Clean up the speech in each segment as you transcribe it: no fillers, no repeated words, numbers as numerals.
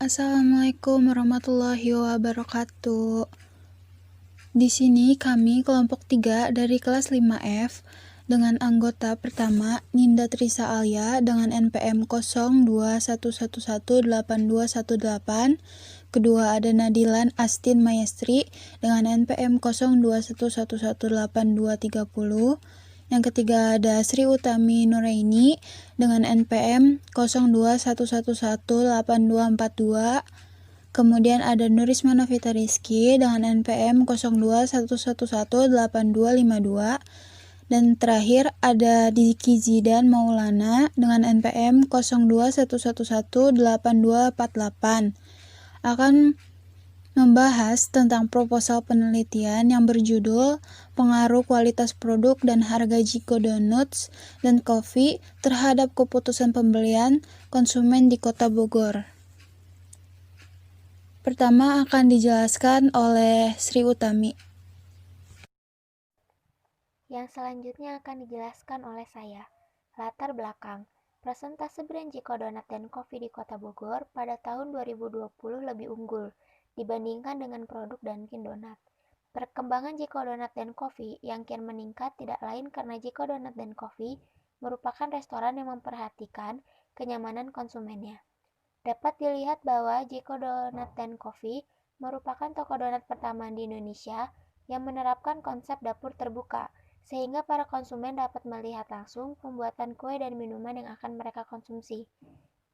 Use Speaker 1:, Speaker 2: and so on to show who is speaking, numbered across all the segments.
Speaker 1: Assalamualaikum warahmatullahi wabarakatuh. Di sini kami kelompok 3 dari kelas 5F dengan anggota pertama Ninda Trisa Alia dengan NPM 0211182218, kedua ada Nadilan Astin Mayestri dengan NPM 0211182330, yang ketiga ada Sri Utami Nuraini dengan NPM 0211182242. Kemudian ada Nurisma Novita Rizky dengan NPM 0211182252. Dan terakhir ada Diki Zidan Maulana dengan NPM 0211182248. Akan membahas tentang proposal penelitian yang berjudul Pengaruh Kualitas Produk dan Harga Jiko Donuts dan Kopi terhadap Keputusan Pembelian Konsumen di Kota Bogor. Pertama akan dijelaskan oleh Sri Utami.
Speaker 2: Yang selanjutnya akan dijelaskan oleh saya. Latar belakang. Persentase brand Jiko Donat dan Kopi di Kota Bogor pada tahun 2020 lebih unggul dibandingkan dengan produk Dunkin Donat. Perkembangan Jiko Donat dan Kopi yang kian meningkat tidak lain karena Jiko Donat dan Kopi merupakan restoran yang memperhatikan kenyamanan konsumennya. Dapat dilihat bahwa Jiko Donat dan Kopi merupakan toko donat pertama di Indonesia yang menerapkan konsep dapur terbuka, sehingga para konsumen dapat melihat langsung pembuatan kue dan minuman yang akan mereka konsumsi.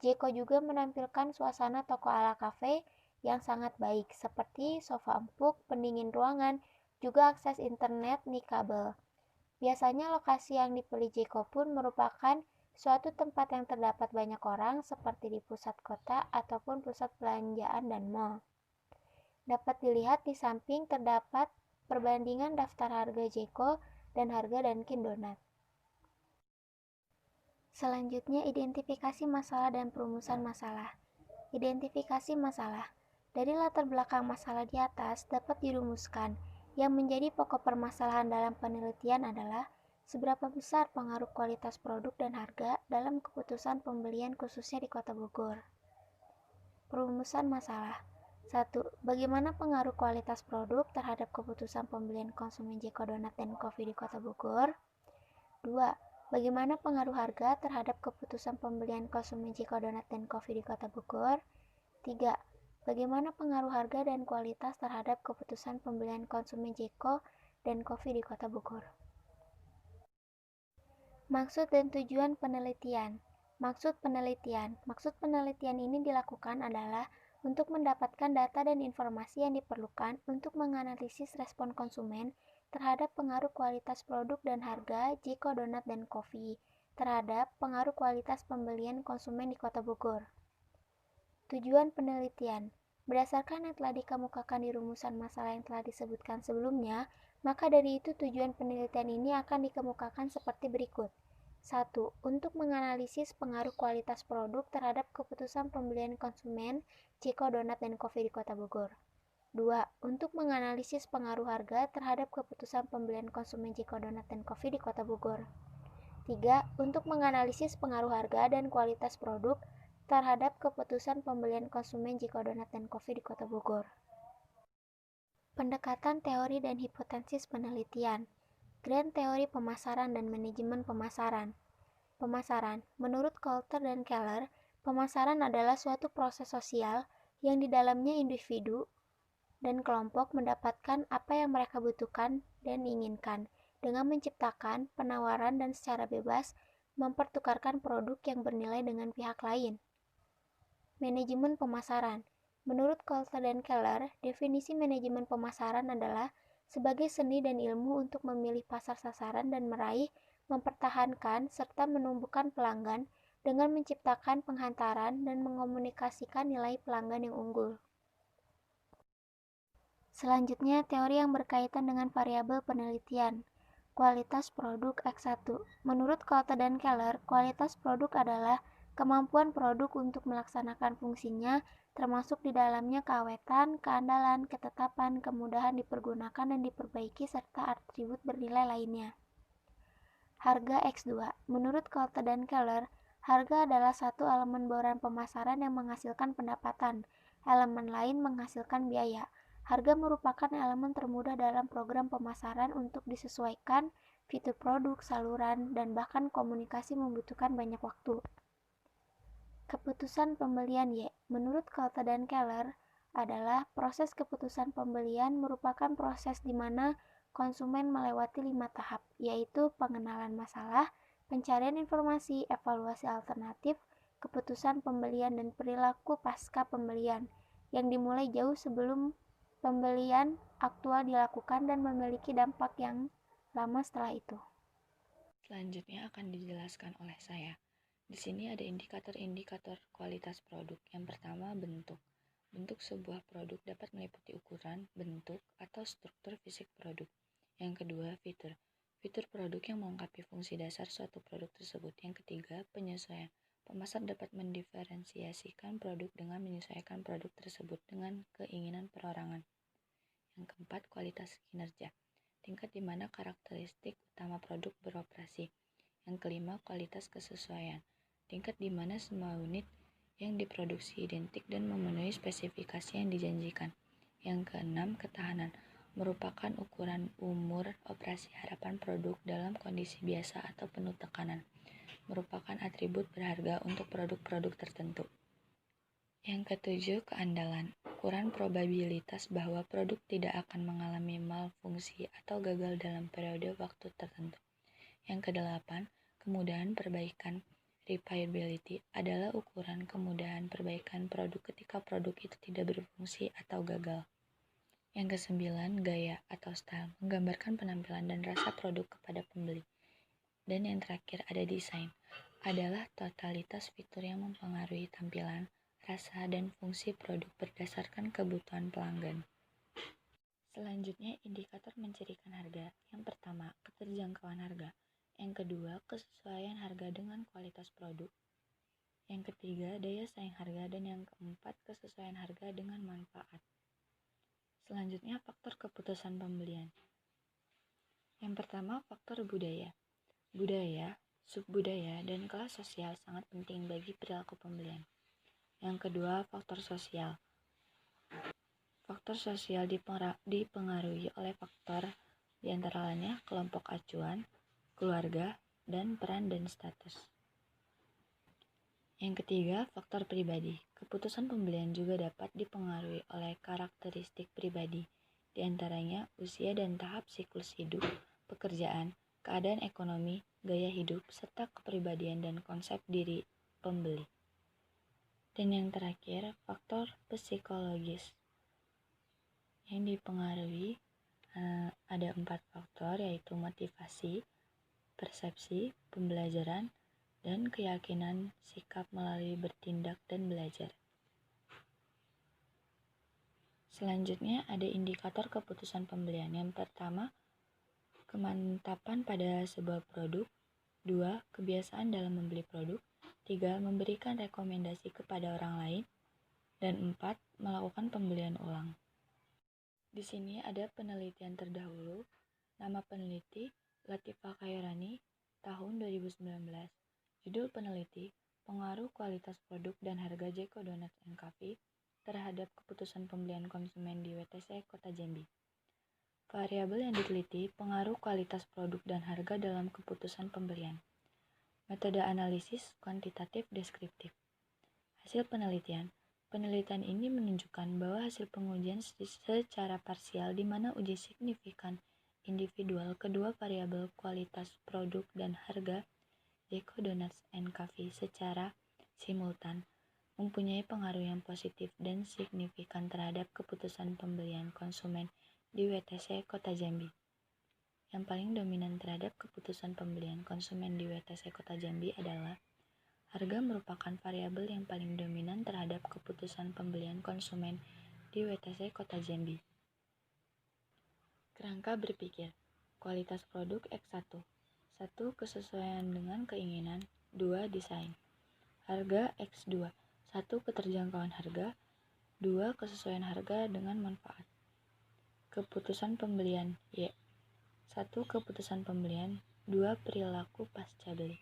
Speaker 2: Jeko juga menampilkan suasana toko ala kafe yang sangat baik, seperti sofa empuk, pendingin ruangan, juga akses internet nikabel. Biasanya lokasi yang dipilih Jeko pun merupakan suatu tempat yang terdapat banyak orang, seperti di pusat kota ataupun pusat perbelanjaan dan mal. Dapat dilihat di samping terdapat perbandingan daftar harga Jeko dan harga Dunkin Donat. Selanjutnya, identifikasi masalah dan perumusan masalah. Identifikasi masalah. Dari latar belakang masalah di atas dapat dirumuskan. Yang menjadi pokok permasalahan dalam penelitian adalah seberapa besar pengaruh kualitas produk dan harga dalam keputusan pembelian khususnya di Kota Bogor. Perumusan masalah. 1. Bagaimana pengaruh kualitas produk terhadap keputusan pembelian konsumen Jeko Donat dan Kopi di Kota Bogor? 2. Bagaimana pengaruh harga terhadap keputusan pembelian konsumen Jeko Donat dan Kopi di Kota Bogor? 3. Bagaimana pengaruh harga dan kualitas terhadap keputusan pembelian konsumen Jeko dan Kopi di Kota Bogor? Maksud dan tujuan penelitian. Maksud penelitian ini dilakukan adalah untuk mendapatkan data dan informasi yang diperlukan untuk menganalisis respon konsumen terhadap pengaruh kualitas produk dan harga Jiko Donat dan Kopi terhadap pengaruh kualitas pembelian konsumen di Kota Bogor. Tujuan penelitian. Berdasarkan yang telah dikemukakan di rumusan masalah yang telah disebutkan sebelumnya, maka dari itu tujuan penelitian ini akan dikemukakan seperti berikut. 1. Untuk menganalisis pengaruh kualitas produk terhadap keputusan pembelian konsumen Jiko Donat dan Kopi di Kota Bogor. 2. Untuk menganalisis pengaruh harga terhadap keputusan pembelian konsumen Jiko Donat dan Kopi di Kota Bogor. 3. Untuk menganalisis pengaruh harga dan kualitas produk terhadap keputusan pembelian konsumen Jiko Donat dan Kopi di Kota Bogor. Pendekatan teori dan hipotesis penelitian. Grand teori pemasaran dan manajemen pemasaran. Pemasaran. Menurut Coulter dan Keller, pemasaran adalah suatu proses sosial yang di dalamnya individu dan kelompok mendapatkan apa yang mereka butuhkan dan inginkan dengan menciptakan penawaran dan secara bebas mempertukarkan produk yang bernilai dengan pihak lain. Manajemen pemasaran. Menurut Coulter dan Keller, definisi manajemen pemasaran adalah sebagai seni dan ilmu untuk memilih pasar sasaran dan meraih, mempertahankan, serta menumbuhkan pelanggan dengan menciptakan penghantaran dan mengomunikasikan nilai pelanggan yang unggul. Selanjutnya, teori yang berkaitan dengan variabel penelitian. Kualitas produk X1. Menurut Coulter dan Keller, kualitas produk adalah kemampuan produk untuk melaksanakan fungsinya, termasuk di dalamnya keawetan, keandalan, ketetapan, kemudahan dipergunakan dan diperbaiki, serta atribut bernilai lainnya. Harga X2. Menurut Coulter dan Keller, Harga adalah satu elemen bauran pemasaran yang menghasilkan pendapatan. Elemen lain menghasilkan biaya. Harga merupakan elemen termudah dalam program pemasaran untuk disesuaikan. Fitur produk, saluran, dan bahkan komunikasi membutuhkan banyak waktu. Keputusan pembelian Y. Menurut Coulter dan Keller, adalah proses keputusan pembelian merupakan proses di mana konsumen melewati 5 tahap, yaitu pengenalan masalah, pencarian informasi, evaluasi alternatif, keputusan pembelian, dan perilaku pasca pembelian, yang dimulai jauh sebelum pembelian aktual dilakukan dan memiliki dampak yang lama setelah itu.
Speaker 3: Selanjutnya akan dijelaskan oleh saya. Di sini ada indikator-indikator kualitas produk. Yang pertama, bentuk. Bentuk sebuah produk dapat meliputi ukuran, bentuk, atau struktur fisik produk. Yang kedua, fitur. Fitur produk yang melengkapi fungsi dasar suatu produk tersebut. Yang ketiga, penyesuaian. Pemasar dapat mendiferensiasikan produk dengan menyesuaikan produk tersebut dengan keinginan perorangan. Yang keempat, kualitas kinerja. Tingkat di mana karakteristik utama produk beroperasi. Yang kelima, kualitas kesesuaian. Tingkat di mana semua unit yang diproduksi identik dan memenuhi spesifikasi yang dijanjikan. Yang keenam, ketahanan. Merupakan ukuran umur operasi harapan produk dalam kondisi biasa atau penuh tekanan. Merupakan atribut berharga untuk produk-produk tertentu. Yang ketujuh, keandalan. Ukuran probabilitas bahwa produk tidak akan mengalami malfungsi atau gagal dalam periode waktu tertentu. Yang kedelapan, kemudahan perbaikan. Repairability adalah ukuran kemudahan perbaikan produk ketika produk itu tidak berfungsi atau gagal. Yang kesembilan, gaya atau style, menggambarkan penampilan dan rasa produk kepada pembeli. Dan yang terakhir ada desain, adalah totalitas fitur yang mempengaruhi tampilan, rasa, dan fungsi produk berdasarkan kebutuhan pelanggan. Selanjutnya, indikator mencirikan harga. Yang pertama, keterjangkauan harga. Yang kedua, kesesuaian harga dengan kualitas produk. Yang ketiga, daya saing harga. Dan yang keempat, kesesuaian harga dengan manfaat. Selanjutnya, faktor keputusan pembelian. Yang pertama, faktor budaya. Budaya, subbudaya, dan kelas sosial sangat penting bagi perilaku pembelian. Yang kedua, faktor sosial. Faktor sosial dipengaruhi oleh faktor diantara lainnya kelompok acuan, keluarga, dan peran dan status. Yang ketiga, faktor pribadi. Keputusan pembelian juga dapat dipengaruhi oleh karakteristik pribadi, diantaranya usia dan tahap siklus hidup, pekerjaan, keadaan ekonomi, gaya hidup, serta kepribadian dan konsep diri pembeli. Dan yang terakhir, faktor psikologis. Yang dipengaruhi ada 4 faktor, yaitu motivasi, persepsi, pembelajaran, dan keyakinan sikap melalui bertindak dan belajar. Selanjutnya ada indikator keputusan pembelian. Yang pertama, kemantapan pada sebuah produk. 2. Kebiasaan dalam membeli produk. 3. Memberikan rekomendasi kepada orang lain. Dan 4. Melakukan pembelian ulang. Di sini ada penelitian terdahulu. Nama peneliti Latifah Khairani tahun 2019. Judul peneliti, pengaruh kualitas produk dan harga Jeko Donuts & Coffee terhadap keputusan pembelian konsumen di WTC Kota Jambi. Variabel yang diteliti, pengaruh kualitas produk dan harga dalam keputusan pembelian. Metode analisis kuantitatif deskriptif. Hasil penelitian. Penelitian ini menunjukkan bahwa hasil pengujian secara parsial di mana uji signifikan individual kedua variabel kualitas produk dan harga Jeko Donuts & Coffee secara simultan mempunyai pengaruh yang positif dan signifikan terhadap keputusan pembelian konsumen di WTC Kota Jambi. Yang paling dominan terhadap keputusan pembelian konsumen di WTC Kota Jambi adalah harga merupakan variabel yang paling dominan terhadap keputusan pembelian konsumen di WTC Kota Jambi. Kerangka berpikir. Kualitas produk X1. 1. Kesesuaian dengan keinginan. 2. Desain. Harga X2. 1. Keterjangkauan harga. 2. Kesesuaian harga dengan manfaat. Keputusan pembelian Y. 1. Keputusan pembelian. 2. Perilaku pasca beli.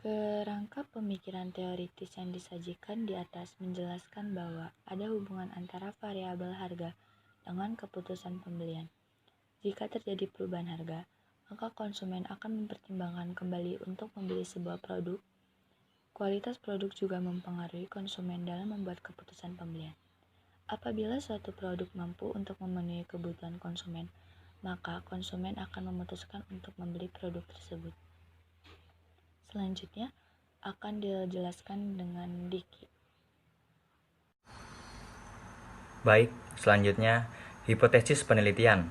Speaker 3: Kerangka pemikiran teoritis yang disajikan di atas menjelaskan bahwa ada hubungan antara variabel harga dengan keputusan pembelian. Jika terjadi perubahan harga, maka konsumen akan mempertimbangkan kembali untuk membeli sebuah produk. Kualitas produk juga mempengaruhi konsumen dalam membuat keputusan pembelian. Apabila suatu produk mampu untuk memenuhi kebutuhan konsumen, maka konsumen akan memutuskan untuk membeli produk tersebut. Selanjutnya akan dijelaskan dengan Diki.
Speaker 4: Baik, selanjutnya hipotesis penelitian.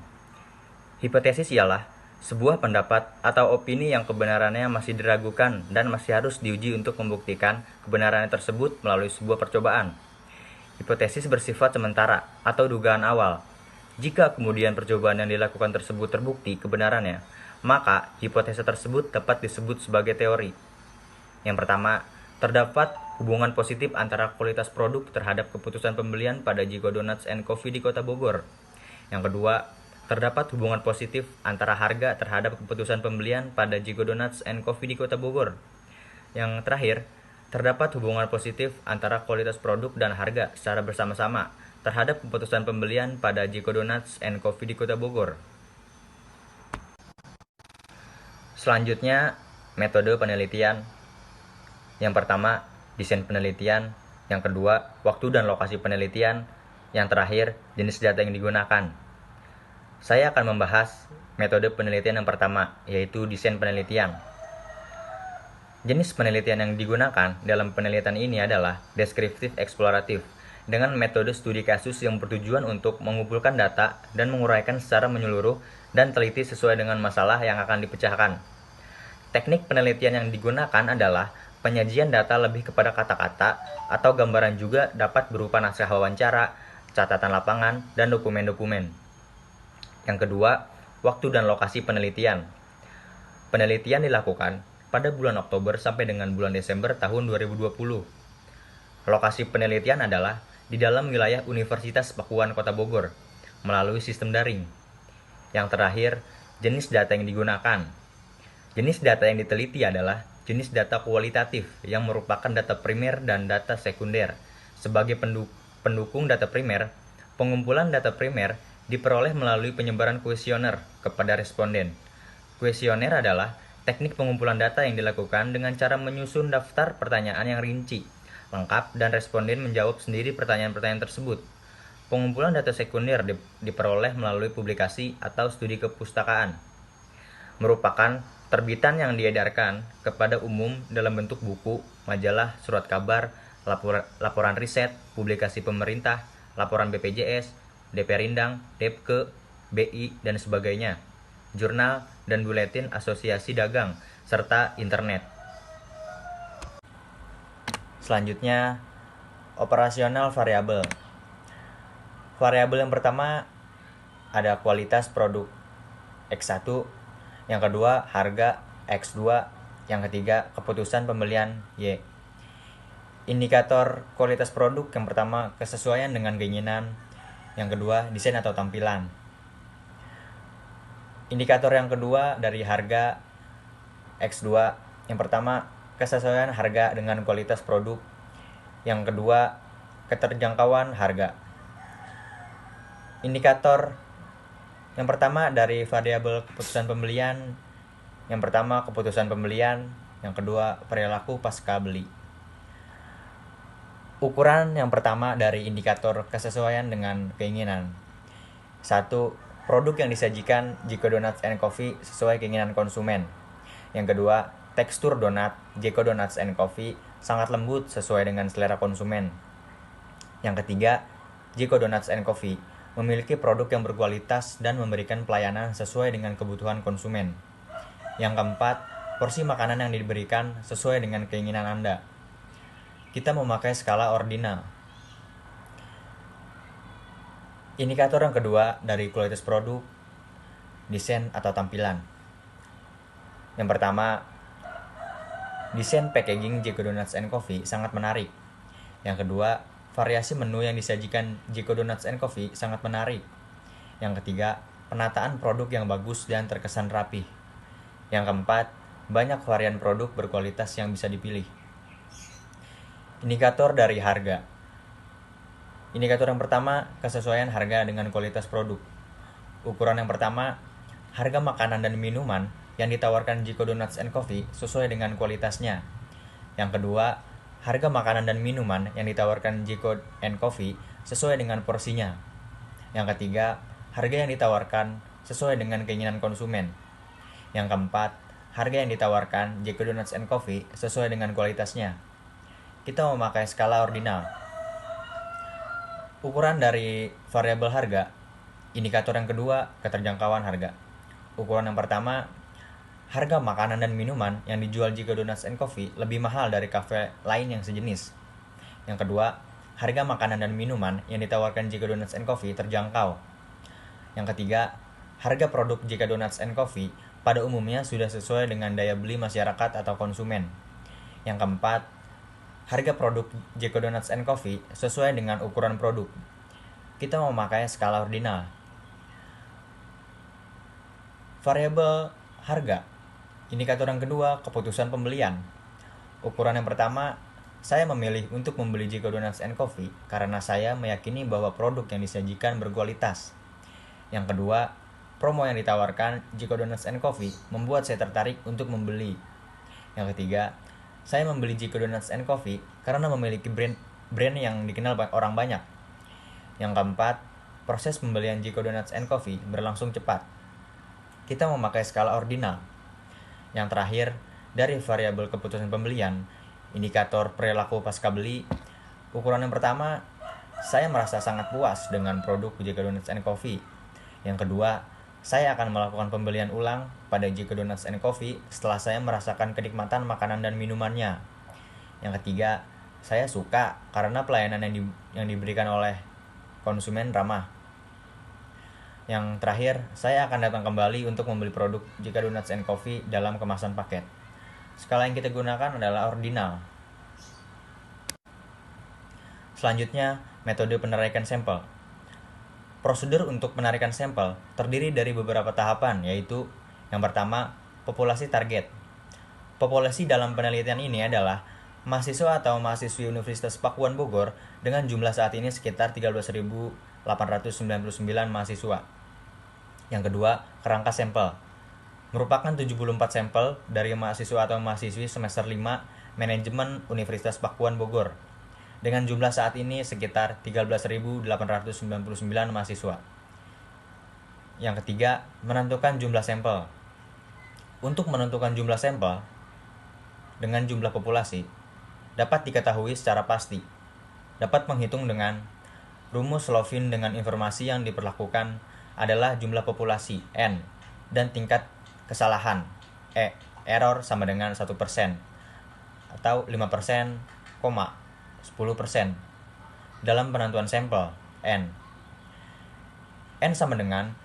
Speaker 4: Hipotesis ialah sebuah pendapat atau opini yang kebenarannya masih diragukan dan masih harus diuji untuk membuktikan kebenarannya tersebut melalui sebuah percobaan. Hipotesis bersifat sementara atau dugaan awal. Jika kemudian percobaan yang dilakukan tersebut terbukti kebenarannya, maka hipotesis tersebut dapat disebut sebagai teori. Yang pertama, terdapat hubungan positif antara kualitas produk terhadap keputusan pembelian pada Jiko Donuts & Coffee di Kota Bogor. Yang kedua, terdapat hubungan positif antara harga terhadap keputusan pembelian pada Jiko Donuts & Coffee di Kota Bogor. Yang terakhir, terdapat hubungan positif antara kualitas produk dan harga secara bersama-sama terhadap keputusan pembelian pada Jiko Donuts & Coffee di Kota Bogor. Selanjutnya, metode penelitian. Yang pertama, desain penelitian. Yang kedua, waktu dan lokasi penelitian. Yang terakhir, jenis data yang digunakan. Saya akan membahas metode penelitian yang pertama, yaitu desain penelitian. Jenis penelitian yang digunakan dalam penelitian ini adalah deskriptif eksploratif, dengan metode studi kasus yang bertujuan untuk mengumpulkan data dan menguraikan secara menyeluruh dan teliti sesuai dengan masalah yang akan dipecahkan. Teknik penelitian yang digunakan adalah penyajian data lebih kepada kata-kata atau gambaran, juga dapat berupa naskah wawancara, catatan lapangan, dan dokumen-dokumen. Yang kedua, waktu dan lokasi penelitian. Penelitian dilakukan pada bulan Oktober sampai dengan bulan Desember tahun 2020. Lokasi penelitian adalah di dalam wilayah Universitas Pakuan Kota Bogor melalui sistem daring. Yang terakhir, jenis data yang digunakan. Jenis data yang diteliti adalah jenis data kualitatif yang merupakan data primer dan data sekunder. Sebagai pendukung data primer, pengumpulan data primer diperoleh melalui penyebaran kuesioner kepada responden. Kuesioner adalah teknik pengumpulan data yang dilakukan dengan cara menyusun daftar pertanyaan yang rinci, lengkap, dan responden menjawab sendiri pertanyaan-pertanyaan tersebut. Pengumpulan data sekunder diperoleh melalui publikasi atau studi kepustakaan. Merupakan terbitan yang diedarkan kepada umum dalam bentuk buku, majalah, surat kabar, laporan riset, publikasi pemerintah, laporan BPJS, DP Rindang, Depke, BI, dan sebagainya, jurnal, dan buletin asosiasi dagang, serta internet. Selanjutnya, operasional variabel. Variabel yang pertama ada kualitas produk X1, yang kedua harga X2, yang ketiga keputusan pembelian Y. Indikator kualitas produk yang pertama kesesuaian dengan keinginan, yang kedua desain atau tampilan. Indikator yang kedua dari harga X2, yang pertama kesesuaian harga dengan kualitas produk, yang kedua keterjangkauan harga. Indikator yang pertama dari variabel keputusan pembelian, yang pertama keputusan pembelian, yang kedua perilaku pasca beli. Ukuran yang pertama dari indikator kesesuaian dengan keinginan. 1. Produk yang disajikan Jiko Donuts & Coffee sesuai keinginan konsumen. Yang kedua, tekstur donat Jiko Donuts & Coffee sangat lembut sesuai dengan selera konsumen. Yang ketiga, Jiko Donuts & Coffee memiliki produk yang berkualitas dan memberikan pelayanan sesuai dengan kebutuhan konsumen. Yang keempat, porsi makanan yang diberikan sesuai dengan keinginan Anda. Kita memakai skala ordinal. Indikator yang kedua dari kualitas produk, desain atau tampilan. Yang pertama, desain packaging Jiko Donuts & Coffee sangat menarik. Yang kedua, variasi menu yang disajikan Jiko Donuts & Coffee sangat menarik. Yang ketiga, penataan produk yang bagus dan terkesan rapi. Yang keempat, banyak varian produk berkualitas yang bisa dipilih. Indikator dari harga. Indikator yang pertama, kesesuaian harga dengan kualitas produk. Ukuran yang pertama, harga makanan dan minuman yang ditawarkan Jiko Donuts & Coffee sesuai dengan kualitasnya. Yang kedua, harga makanan dan minuman yang ditawarkan Jiko & Coffee sesuai dengan porsinya. Yang ketiga, harga yang ditawarkan sesuai dengan keinginan konsumen. Yang keempat, harga yang ditawarkan Jiko Donuts & Coffee sesuai dengan kualitasnya. Kita memakai skala ordinal. Ukuran dari variabel harga. Indikator yang kedua, keterjangkauan harga. Ukuran yang pertama, harga makanan dan minuman yang dijual Jiko Donuts & Coffee lebih mahal dari kafe lain yang sejenis. Yang kedua, harga makanan dan minuman yang ditawarkan Jiko Donuts & Coffee terjangkau. Yang ketiga, harga produk Jiko Donuts & Coffee pada umumnya sudah sesuai dengan daya beli masyarakat atau konsumen. Yang keempat, harga produk Jiko Donuts & Coffee sesuai dengan ukuran produk. Kita memakai skala ordinal. Variabel harga. Indikator yang kedua, keputusan pembelian. Ukuran yang pertama, saya memilih untuk membeli Jiko Donuts & Coffee karena saya meyakini bahwa produk yang disajikan berkualitas. Yang kedua, promo yang ditawarkan Jiko Donuts & Coffee membuat saya tertarik untuk membeli. Yang ketiga, saya membeli Jiko Donuts & Coffee karena memiliki brand yang dikenal orang banyak. Yang keempat, proses pembelian Jiko Donuts & Coffee berlangsung cepat. Kita memakai skala ordinal. Yang terakhir, dari variabel keputusan pembelian, indikator perilaku pasca beli. Ukuran yang pertama, saya merasa sangat puas dengan produk Jiko Donuts & Coffee. Yang kedua, saya akan melakukan pembelian ulang pada Jiko Donuts & Coffee setelah saya merasakan kenikmatan makanan dan minumannya. Yang ketiga, saya suka karena pelayanan yang diberikan oleh konsumen ramah. Yang terakhir, saya akan datang kembali untuk membeli produk Jiko Donuts & Coffee dalam kemasan paket. Skala yang kita gunakan adalah ordinal. Selanjutnya, metode penarikan sampel. Prosedur untuk penarikan sampel terdiri dari beberapa tahapan, yaitu yang pertama, populasi target. Populasi dalam penelitian ini adalah mahasiswa atau mahasiswi Universitas Pakuan Bogor dengan jumlah saat ini sekitar 13.899 mahasiswa. Yang kedua, kerangka sampel. Merupakan 74 sampel dari mahasiswa atau mahasiswi semester 5 Manajemen Universitas Pakuan Bogor dengan jumlah saat ini sekitar 13.899 mahasiswa. Yang ketiga, menentukan jumlah sampel. Untuk menentukan jumlah sampel dengan jumlah populasi dapat diketahui secara pasti. Dapat menghitung dengan rumus Slovin dengan informasi yang diperlakukan adalah jumlah populasi N dan tingkat kesalahan error sama dengan 1% atau 5%, 10% dalam penentuan sampel N. N sama dengan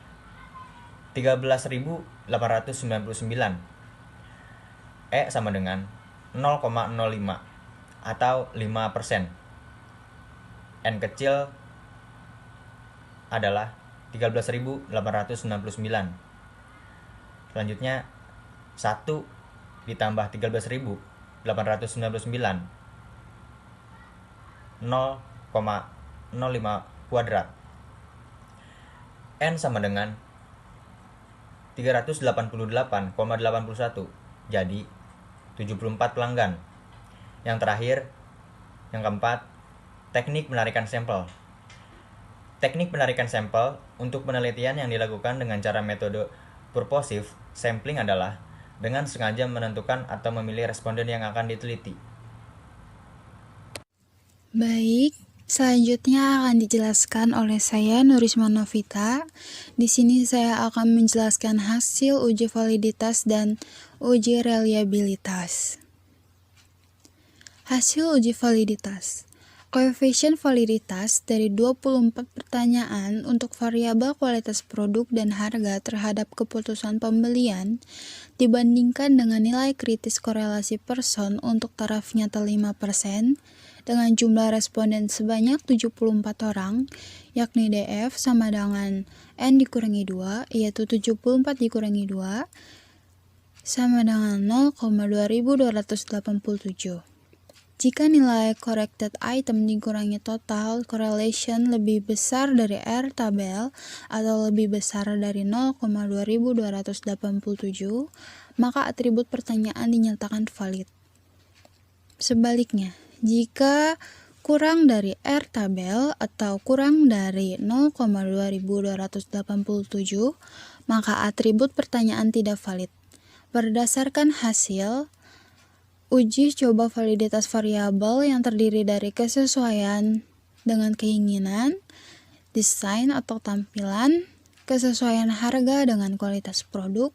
Speaker 4: 13.899. E sama dengan 0,05 atau 5%. N kecil adalah 13.899. Selanjutnya 1 ditambah 13.899 0,05 kuadrat. N sama dengan 388,81. Jadi 74 pelanggan. Yang terakhir, yang keempat, teknik penarikan sampel. Teknik penarikan sampel untuk penelitian yang dilakukan dengan cara metode purposive sampling adalah dengan sengaja menentukan atau memilih responden yang akan diteliti.
Speaker 1: Baik, selanjutnya akan dijelaskan oleh saya Nurisma Novita. Di sini saya akan menjelaskan hasil uji validitas dan uji reliabilitas. Hasil uji validitas. Koefisien validitas dari 24 pertanyaan untuk variabel kualitas produk dan harga terhadap keputusan pembelian dibandingkan dengan nilai kritis korelasi person untuk taraf nyata 5% dengan jumlah responden sebanyak 74 orang, yakni DF sama dengan N dikurangi 2, yaitu 74 dikurangi 2, sama dengan 0,2287. Jika nilai corrected item dikurangi total correlation lebih besar dari R tabel atau lebih besar dari 0,2287, maka atribut pertanyaan dinyatakan valid. Sebaliknya, jika kurang dari R tabel atau kurang dari 0,2287, maka atribut pertanyaan tidak valid. Berdasarkan hasil uji coba validitas variabel yang terdiri dari kesesuaian dengan keinginan, desain atau tampilan, kesesuaian harga dengan kualitas produk,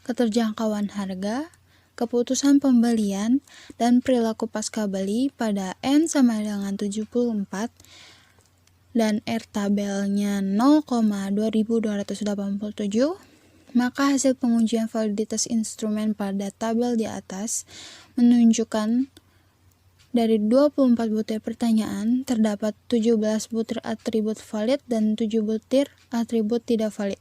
Speaker 1: keterjangkauan harga, keputusan pembelian, dan perilaku pasca beli pada N sama dengan 74 dan R tabelnya 0,2287, maka hasil pengujian validitas instrumen pada tabel di atas menunjukkan dari 24 butir pertanyaan terdapat 17 butir atribut valid dan 7 butir atribut tidak valid.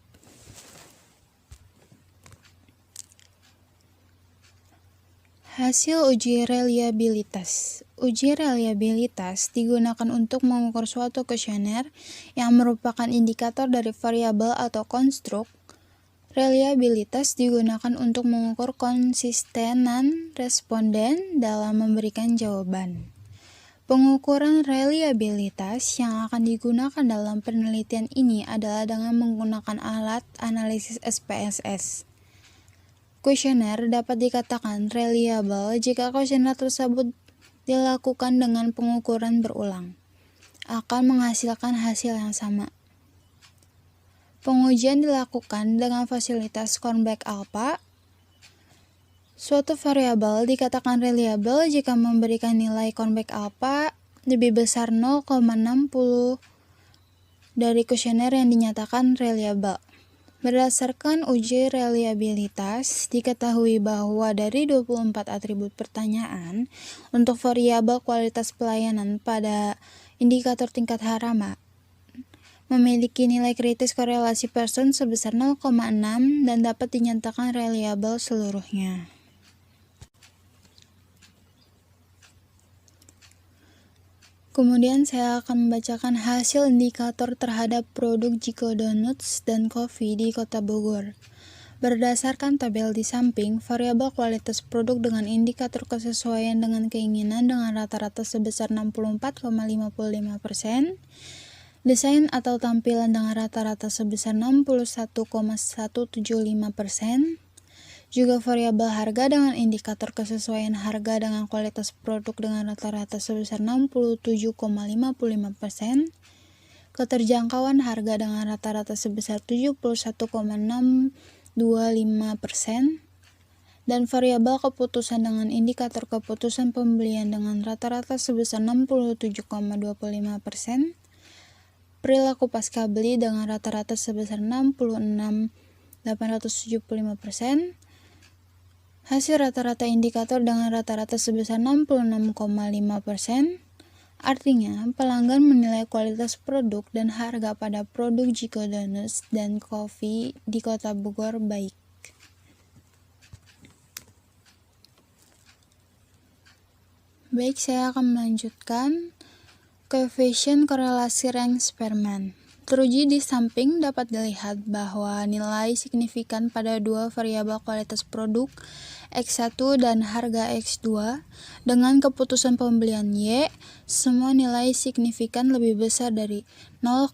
Speaker 1: Hasil uji reliabilitas. Uji reliabilitas digunakan untuk mengukur suatu kuesioner yang merupakan indikator dari variabel atau konstruk. Reliabilitas digunakan untuk mengukur konsistenan responden dalam memberikan jawaban. Pengukuran reliabilitas yang akan digunakan dalam penelitian ini adalah dengan menggunakan alat analisis SPSS. Kuesioner dapat dikatakan reliable jika kuesioner tersebut dilakukan dengan pengukuran berulang, akan menghasilkan hasil yang sama. Pengujian dilakukan dengan fasilitas Kornblad alpha. Suatu variabel dikatakan reliable jika memberikan nilai Kornblad alpha lebih besar 0,60 dari kuesioner yang dinyatakan reliable. Berdasarkan uji reliabilitas, diketahui bahwa dari 24 atribut pertanyaan untuk variabel kualitas pelayanan pada indikator tingkat harapan memiliki nilai kritis korelasi person sebesar 0,6 dan dapat dinyatakan reliable seluruhnya. Kemudian saya akan membacakan hasil indikator terhadap produk Jiko Donuts dan Coffee di Kota Bogor. Berdasarkan tabel di samping, variabel kualitas produk dengan indikator kesesuaian dengan keinginan dengan rata-rata sebesar 64,55%, desain atau tampilan dengan rata-rata sebesar 61,175%, juga variabel harga dengan indikator kesesuaian harga dengan kualitas produk dengan rata-rata sebesar 67,55%, keterjangkauan harga dengan rata-rata sebesar 71,625%, dan variabel keputusan dengan indikator keputusan pembelian dengan rata-rata sebesar 67,25%, perilaku pasca beli dengan rata-rata sebesar 66,875%, hasil rata-rata indikator dengan rata-rata sebesar 66,5%, artinya pelanggan menilai kualitas produk dan harga pada produk Jiko Donuts dan Coffee di Kota Bogor baik. Baik, saya akan melanjutkan. Koefisien korelasi rank Spearman. Teruji di samping dapat dilihat bahwa nilai signifikan pada dua variabel kualitas produk X1 dan harga X2 dengan keputusan pembelian Y, semua nilai signifikan lebih besar dari 0,05,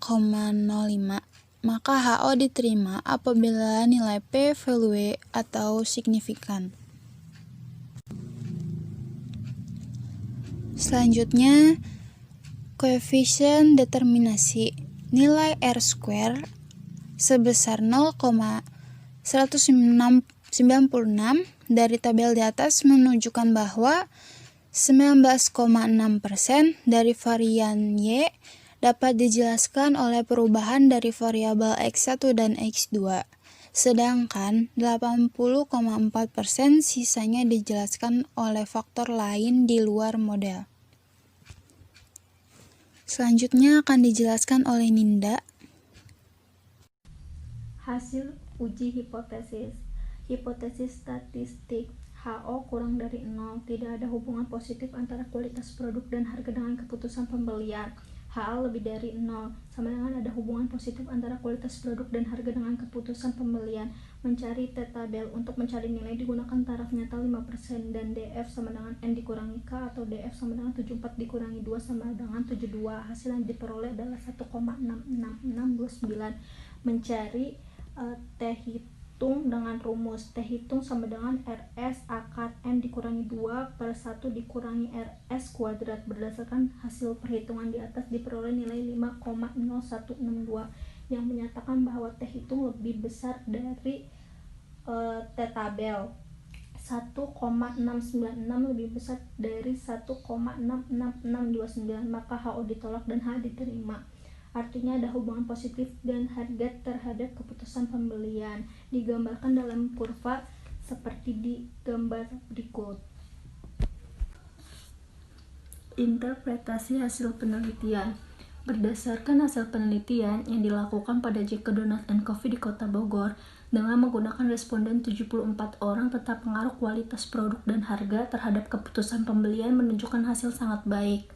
Speaker 1: maka HO diterima apabila nilai P value atau signifikan. Selanjutnya, koefisien determinasi nilai R² sebesar 0,196 dari tabel di atas menunjukkan bahwa 19,6% dari varian Y dapat dijelaskan oleh perubahan dari variabel X1 dan X2, sedangkan 80,4% sisanya dijelaskan oleh faktor lain di luar model. Selanjutnya akan dijelaskan oleh Ninda.
Speaker 5: Hasil uji hipotesis.
Speaker 1: Hipotesis statistik HO kurang dari 0. Tidak ada hubungan positif antara kualitas produk dan harga dengan keputusan pembelian. HO lebih dari 0 sama dengan ada hubungan positif antara kualitas produk dan harga dengan keputusan pembelian. Mencari T-tabel. Untuk mencari nilai digunakan taraf nyata 5% dan DF sama dengan N dikurangi K atau DF sama dengan 74 dikurangi 2 sama dengan 72. Hasil yang diperoleh adalah 1,66629. Mencari T hitung dengan rumus. T hitung sama dengan RS akar N dikurangi 2 per 1 dikurangi RS kuadrat. Berdasarkan hasil perhitungan di atas diperoleh nilai 5,0162 yang menyatakan bahwa T hitung lebih besar dari T tabel. 1,696 lebih besar dari 1,66629, maka HO ditolak dan H diterima. Artinya ada hubungan positif dan harga terhadap keputusan pembelian. Digambarkan dalam kurva seperti di gambar berikut. Interpretasi hasil penelitian. Berdasarkan hasil penelitian yang dilakukan pada Jeko Donut & Coffee di Kota Bogor dengan menggunakan responden 74 orang tentang pengaruh kualitas produk dan harga terhadap keputusan pembelian menunjukkan hasil sangat baik.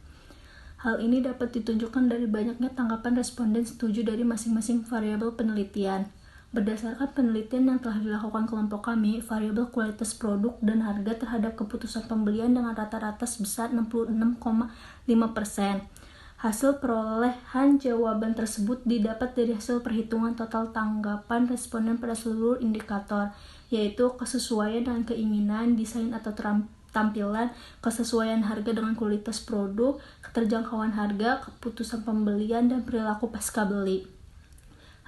Speaker 1: Hal ini dapat ditunjukkan dari banyaknya tanggapan responden setuju dari masing-masing variabel penelitian. Berdasarkan penelitian yang telah dilakukan kelompok kami, variabel kualitas produk dan harga terhadap keputusan pembelian dengan rata-rata sebesar 66,5%. Hasil perolehan jawaban tersebut didapat dari hasil perhitungan total tanggapan responden pada seluruh indikator, yaitu kesesuaian dengan keinginan, desain atau tampilan, kesesuaian harga dengan kualitas produk, keterjangkauan harga, keputusan pembelian, dan perilaku pasca beli.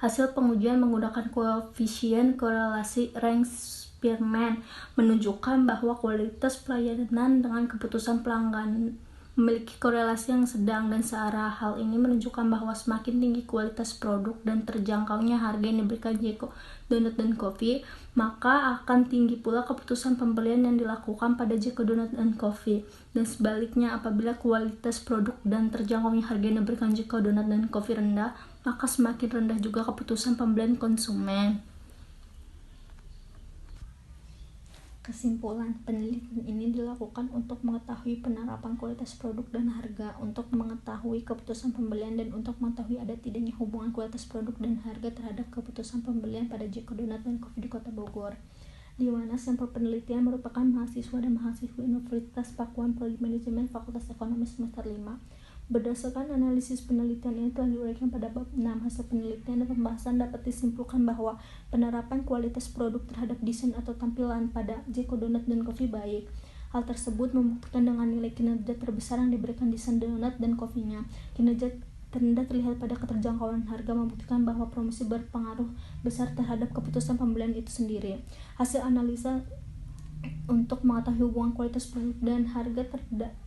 Speaker 1: Hasil pengujian menggunakan koefisien korelasi Rank-Spearman menunjukkan bahwa kualitas pelayanan dengan keputusan pelanggan memiliki korelasi yang sedang dan searah. Hal ini menunjukkan bahwa semakin tinggi kualitas produk dan terjangkaunya harga yang diberikan Jeko Donut & Coffee, maka akan tinggi pula keputusan pembelian yang dilakukan pada Jeko Donut & Coffee. Dan sebaliknya, apabila kualitas produk dan terjangkaunya harga yang diberikan Jeko Donut & Coffee rendah, maka semakin rendah juga keputusan pembelian konsumen. Kesimpulan, penelitian ini dilakukan untuk mengetahui penerapan kualitas produk dan harga, untuk mengetahui keputusan pembelian, dan untuk mengetahui ada tidaknya hubungan kualitas produk dan harga terhadap keputusan pembelian pada Jeko Donut & Coffee di Kota Bogor, di mana sampel penelitian merupakan mahasiswa dan mahasiswi Universitas Pakuan Prodi Manajemen Fakultas Ekonomi semester 5. Berdasarkan analisis penelitian ini telah diuraikan pada bab 6. Hasil penelitian dan pembahasan dapat disimpulkan bahwa penerapan kualitas produk terhadap desain atau tampilan pada Jeko Donut & Coffee baik. Hal tersebut membuktikan dengan nilai kinerja terbesar yang diberikan desain donat dan kopinya. Kinerja terendah terlihat pada keterjangkauan harga, membuktikan bahwa promosi berpengaruh besar terhadap keputusan pembelian itu sendiri. Hasil analisa untuk mengetahui hubungan kualitas produk dan harga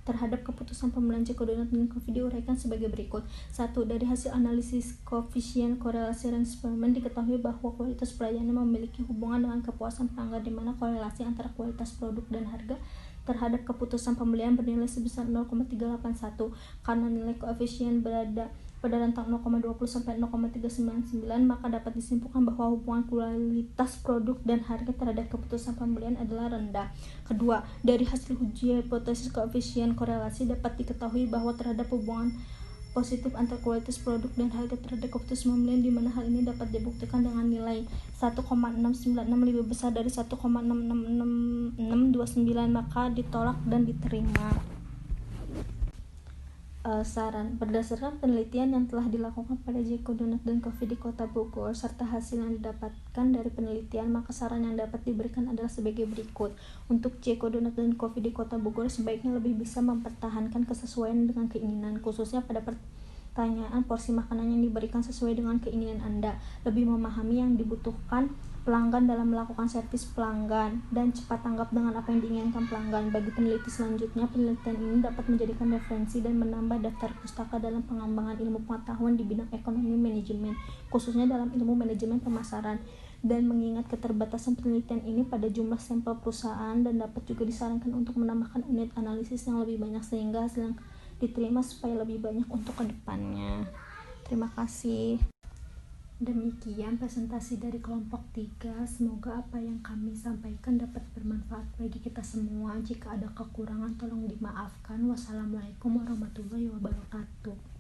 Speaker 1: terhadap keputusan pembelian Jeko Donut & Coffee diuraikan sebagai berikut. 1. Dari hasil analisis koefisien korelasi Rank-Spearman diketahui bahwa kualitas pelayanan memiliki hubungan dengan kepuasan pelanggan, di mana korelasi antara kualitas produk dan harga terhadap keputusan pembelian bernilai sebesar 0,381. Karena nilai koefisien berada pada rentang 0,20 sampai 0,399, maka dapat disimpulkan bahwa hubungan kualitas produk dan harga terhadap keputusan pembelian adalah rendah. Kedua, dari hasil uji hipotesis koefisien korelasi dapat diketahui bahwa terhadap hubungan positif antara kualitas produk dan harga terhadap keputusan pembelian, di mana hal ini dapat dibuktikan dengan nilai 1,696 lebih besar dari 1,66629, maka ditolak dan diterima. Saran, berdasarkan penelitian yang telah dilakukan pada Jeko Donut & Coffee di Kota Bogor serta hasil yang didapatkan dari penelitian, maka saran yang dapat diberikan adalah sebagai berikut. Untuk Jeko Donut & Coffee di Kota Bogor sebaiknya lebih bisa mempertahankan kesesuaian dengan keinginan, khususnya pada pertanyaan porsi makanan yang diberikan sesuai dengan keinginan Anda, lebih memahami yang dibutuhkan pelanggan dalam melakukan servis pelanggan, dan cepat tanggap dengan apa yang diinginkan pelanggan. Bagi peneliti selanjutnya, penelitian ini dapat menjadikan referensi dan menambah daftar pustaka dalam pengembangan ilmu pengetahuan di bidang ekonomi manajemen, khususnya dalam ilmu manajemen pemasaran. Dan mengingat keterbatasan penelitian ini pada jumlah sampel perusahaan, dan dapat juga disarankan untuk menambahkan unit analisis yang lebih banyak sehingga hasil yang diterima supaya lebih banyak untuk kedepannya. Terima kasih.
Speaker 5: Demikian presentasi dari kelompok 3. Semoga apa yang kami sampaikan dapat bermanfaat bagi kita semua. Jika ada kekurangan tolong dimaafkan. Wassalamualaikum warahmatullahi wabarakatuh.